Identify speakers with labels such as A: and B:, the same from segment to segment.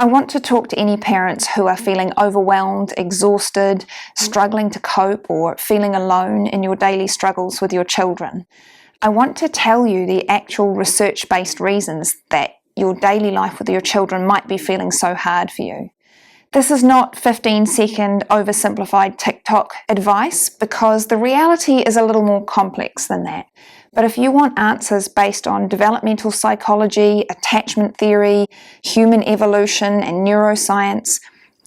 A: I want to talk to any parents who are feeling overwhelmed, exhausted, struggling to cope, or feeling alone in your daily struggles with your children. I want to tell you the actual research-based reasons that your daily life with your children might be feeling so hard for you. This is not 15-second oversimplified TikTok advice, because the reality is a little more complex than that. But if you want answers based on developmental psychology, attachment theory, human evolution, and neuroscience,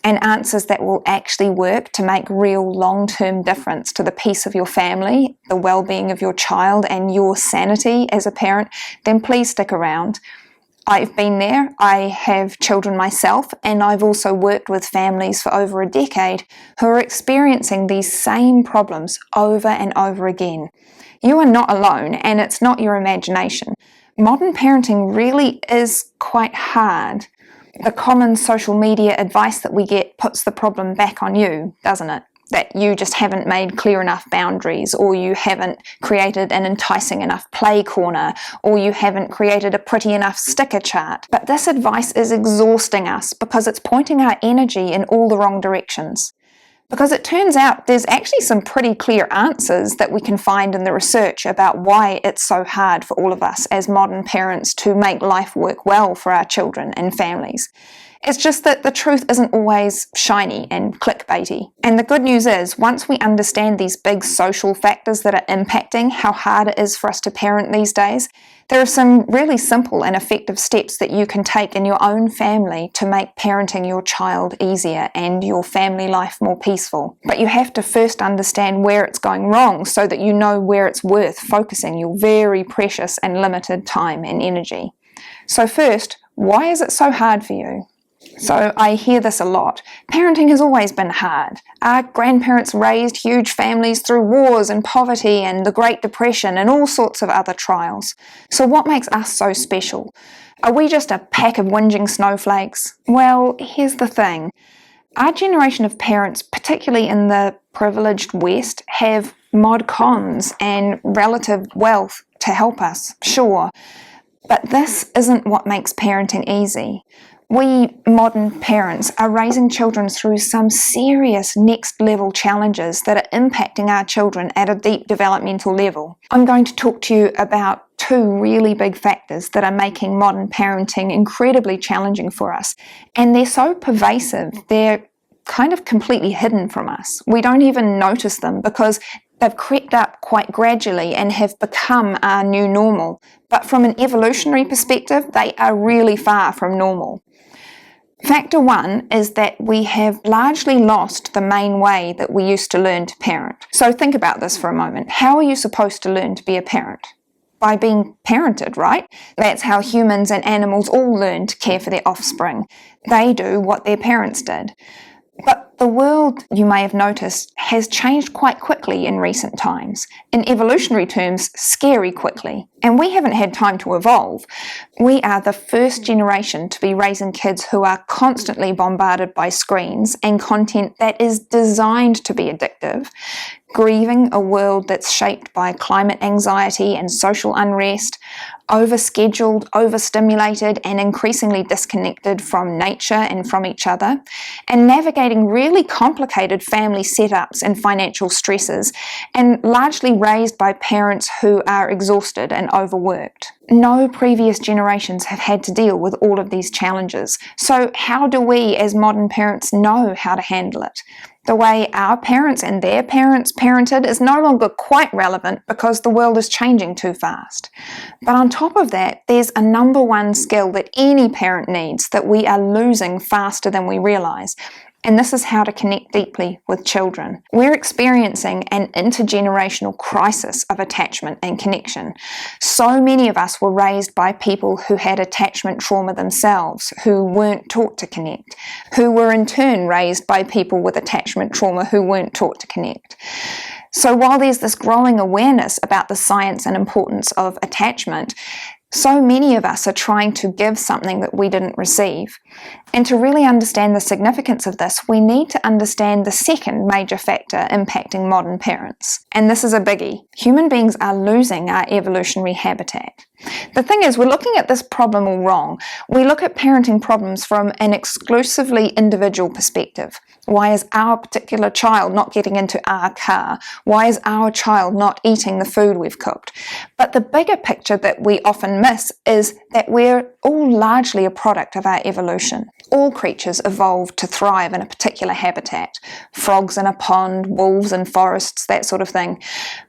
A: and answers that will actually work to make real long-term difference to the peace of your family, the well-being of your child, and your sanity as a parent, then please stick around. I've been there, I have children myself, and I've also worked with families for over a decade who are experiencing these same problems over and over again. You are not alone, and it's not your imagination. Modern parenting really is quite hard. The common social media advice that we get puts the problem back on you, doesn't it? That you just haven't made clear enough boundaries, or you haven't created an enticing enough play corner, or you haven't created a pretty enough sticker chart. But this advice is exhausting us because it's pointing our energy in all the wrong directions. Because it turns out there's actually some pretty clear answers that we can find in the research about why it's so hard for all of us as modern parents to make life work well for our children and families. It's just that the truth isn't always shiny and clickbaity. And the good news is, once we understand these big social factors that are impacting how hard it is for us to parent these days, there are some really simple and effective steps that you can take in your own family to make parenting your child easier and your family life more peaceful. But you have to first understand where it's going wrong so that you know where it's worth focusing your very precious and limited time and energy. So first, why is it so hard for you? So I hear this a lot. Parenting has always been hard. Our grandparents raised huge families through wars and poverty and the Great Depression and all sorts of other trials. So what makes us so special? Are we just a pack of whinging snowflakes? Well, here's the thing. Our generation of parents, particularly in the privileged West, have mod cons and relative wealth to help us, sure. But this isn't what makes parenting easy. We modern parents are raising children through some serious next-level challenges that are impacting our children at a deep developmental level. I'm going to talk to you about two really big factors that are making modern parenting incredibly challenging for us. And they're so pervasive, they're kind of completely hidden from us. We don't even notice them because they've crept up quite gradually and have become our new normal. But from an evolutionary perspective, they are really far from normal. Factor one is that we have largely lost the main way that we used to learn to parent. So think about this for a moment. How are you supposed to learn to be a parent? By being parented, right? That's how humans and animals all learn to care for their offspring. They do what their parents did. But the world, you may have noticed, has changed quite quickly in recent times. In evolutionary terms, scary quickly. And we haven't had time to evolve. We are the first generation to be raising kids who are constantly bombarded by screens and content that is designed to be addictive, grieving a world that's shaped by climate anxiety and social unrest, overscheduled, overstimulated, and increasingly disconnected from nature and from each other, and navigating really complicated family setups and financial stresses, and largely raised by parents who are exhausted and overworked. No previous generations have had to deal with all of these challenges. So how do we as modern parents know how to handle it? The way our parents and their parents parented is no longer quite relevant because the world is changing too fast. But on top of that, there's a number one skill that any parent needs that we are losing faster than we realize. And this is how to connect deeply with children. We're experiencing an intergenerational crisis of attachment and connection. So many of us were raised by people who had attachment trauma themselves, who weren't taught to connect, who were in turn raised by people with attachment trauma who weren't taught to connect. So while there's this growing awareness about the science and importance of attachment, so many of us are trying to give something that we didn't receive. And to really understand the significance of this, we need to understand the second major factor impacting modern parents. And this is a biggie. Human beings are losing our evolutionary habitat. The thing is, we're looking at this problem all wrong. We look at parenting problems from an exclusively individual perspective. Why is our particular child not getting into our car? Why is our child not eating the food we've cooked? But the bigger picture that we often miss is that we're all largely a product of our evolution. All creatures evolved to thrive in a particular habitat. Frogs in a pond, wolves in forests, that sort of thing.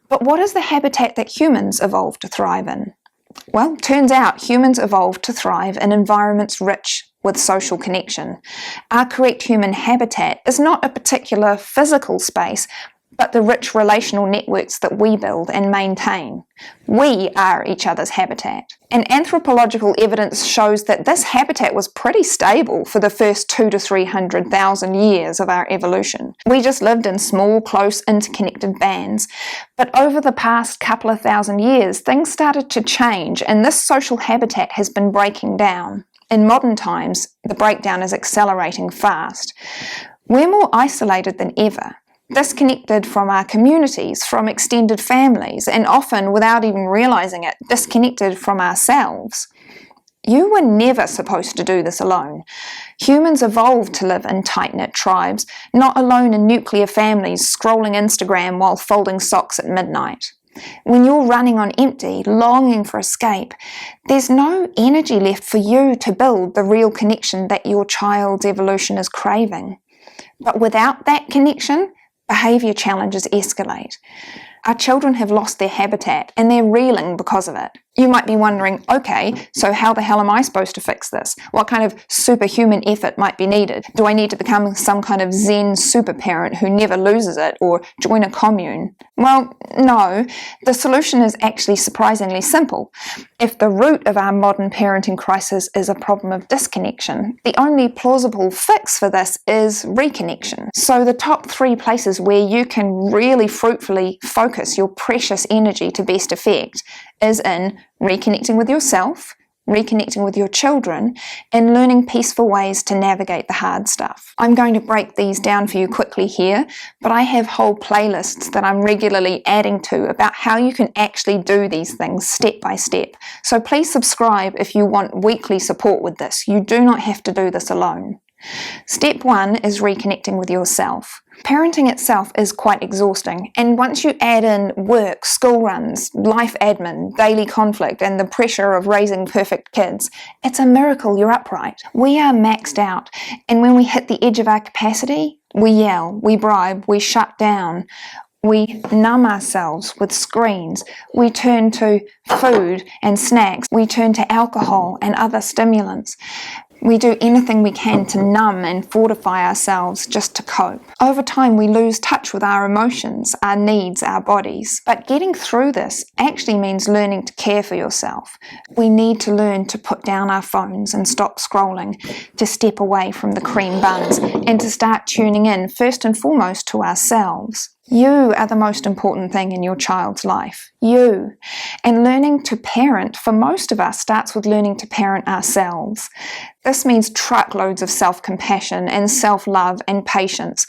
A: But what is the habitat that humans evolved to thrive in? Well, turns out humans evolved to thrive in environments rich with social connection. Our correct human habitat is not a particular physical space, but the rich relational networks that we build and maintain. We are each other's habitat. And anthropological evidence shows that this habitat was pretty stable for the first 200,000 to 300,000 years of our evolution. We just lived in small, close, interconnected bands. But over the past couple of thousand years, things started to change, and this social habitat has been breaking down. In modern times, the breakdown is accelerating fast. We're more isolated than ever, disconnected from our communities, from extended families, and often, without even realizing it, disconnected from ourselves. You were never supposed to do this alone. Humans evolved to live in tight-knit tribes, not alone in nuclear families scrolling Instagram while folding socks at midnight. When you're running on empty, longing for escape, there's no energy left for you to build the real connection that your child's evolution is craving. But without that connection, behaviour challenges escalate. Our children have lost their habitat and they're reeling because of it. You might be wondering, okay, so how the hell am I supposed to fix this? What kind of superhuman effort might be needed? Do I need to become some kind of Zen super parent who never loses it, or join a commune? Well, no. The solution is actually surprisingly simple. If the root of our modern parenting crisis is a problem of disconnection, the only plausible fix for this is reconnection. So the top 3 places where you can really fruitfully focus your precious energy to best effect is in reconnecting with yourself, reconnecting with your children, and learning peaceful ways to navigate the hard stuff. I'm going to break these down for you quickly here, but I have whole playlists that I'm regularly adding to about how you can actually do these things step by step. So please subscribe if you want weekly support with this. You do not have to do this alone. Step 1 is reconnecting with yourself. Parenting itself is quite exhausting, and once you add in work, school runs, life admin, daily conflict, and the pressure of raising perfect kids, it's a miracle you're upright. We are maxed out, and when we hit the edge of our capacity, we yell, we bribe, we shut down. We numb ourselves with screens. We turn to food and snacks. We turn to alcohol and other stimulants. We do anything we can to numb and fortify ourselves just to cope. Over time, we lose touch with our emotions, our needs, our bodies. But getting through this actually means learning to care for yourself. We need to learn to put down our phones and stop scrolling, to step away from the cream buns, and to start tuning in first and foremost to ourselves. You are the most important thing in your child's life. You. And learning to parent, for most of us, starts with learning to parent ourselves. This means truckloads of self-compassion and self-love and patience.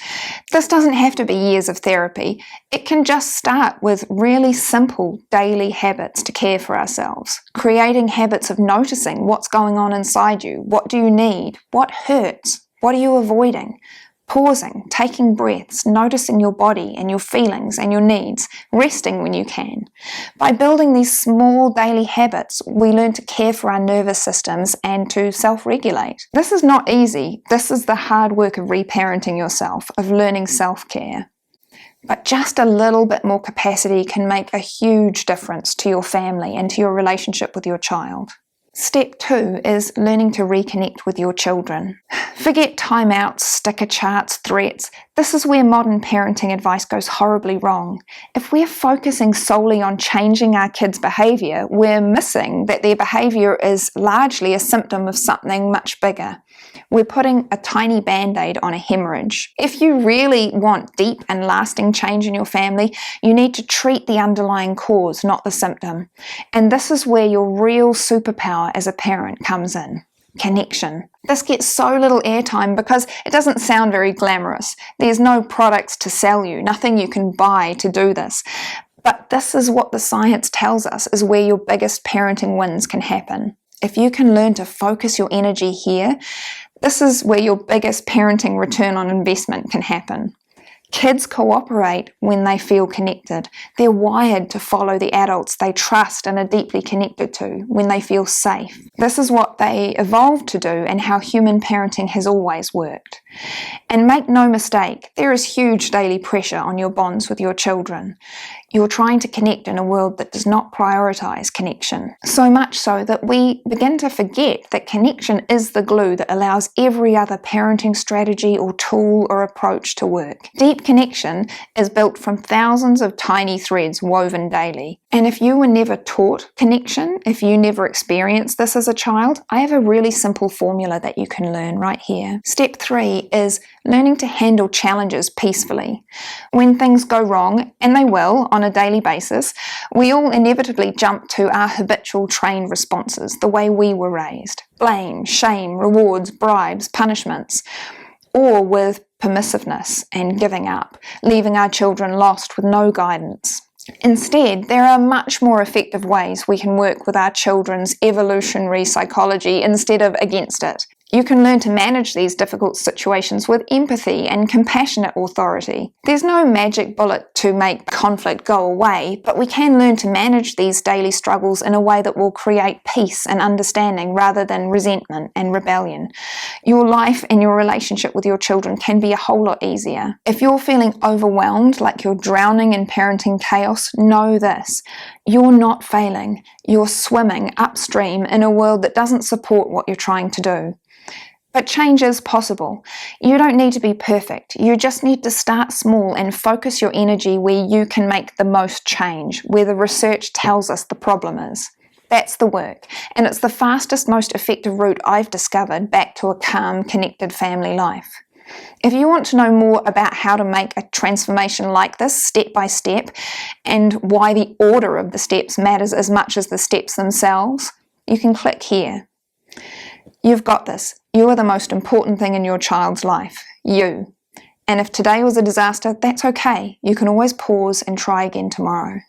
A: This doesn't have to be years of therapy. It can just start with really simple daily habits to care for ourselves. Creating habits of noticing what's going on inside you. What do you need? What hurts? What are you avoiding? Pausing, taking breaths, noticing your body and your feelings and your needs, resting when you can. By building these small daily habits, we learn to care for our nervous systems and to self-regulate. This is not easy. This is the hard work of reparenting yourself, of learning self-care. But just a little bit more capacity can make a huge difference to your family and to your relationship with your child. Step 2 is learning to reconnect with your children. Forget timeouts, sticker charts, threats. This is where modern parenting advice goes horribly wrong. If we're focusing solely on changing our kids' behaviour, we're missing that their behaviour is largely a symptom of something much bigger. We're putting a tiny band-aid on a hemorrhage. If you really want deep and lasting change in your family, you need to treat the underlying cause, not the symptom. And this is where your real superpower as a parent comes in. Connection. This gets so little airtime because it doesn't sound very glamorous. There's no products to sell you, nothing you can buy to do this. But this is what the science tells us is where your biggest parenting wins can happen. If you can learn to focus your energy here, this is where your biggest parenting return on investment can happen. Kids cooperate when they feel connected. They're wired to follow the adults they trust and are deeply connected to when they feel safe. This is what they evolved to do and how human parenting has always worked. And make no mistake, there is huge daily pressure on your bonds with your children. You're trying to connect in a world that does not prioritize connection. So much so that we begin to forget that connection is the glue that allows every other parenting strategy or tool or approach to work. Deep connection is built from thousands of tiny threads woven daily. And if you were never taught connection, if you never experienced this as a child, I have a really simple formula that you can learn right here. Step 3 is learning to handle challenges peacefully. When things go wrong, and they will on a daily basis, we all inevitably jump to our habitual trained responses, the way we were raised. Blame, shame, rewards, bribes, punishments, or with permissiveness and giving up, leaving our children lost with no guidance. Instead, there are much more effective ways we can work with our children's evolutionary psychology instead of against it. You can learn to manage these difficult situations with empathy and compassionate authority. There's no magic bullet to make conflict go away, but we can learn to manage these daily struggles in a way that will create peace and understanding rather than resentment and rebellion. Your life and your relationship with your children can be a whole lot easier. If you're feeling overwhelmed, like you're drowning in parenting chaos, know this: you're not failing. You're swimming upstream in a world that doesn't support what you're trying to do. But change is possible. You don't need to be perfect. You just need to start small and focus your energy where you can make the most change, where the research tells us the problem is. That's the work, and it's the fastest, most effective route I've discovered back to a calm, connected family life. If you want to know more about how to make a transformation like this, step by step, and why the order of the steps matters as much as the steps themselves, you can click here. You've got this. You are the most important thing in your child's life. You. And if today was a disaster, that's okay. You can always pause and try again tomorrow.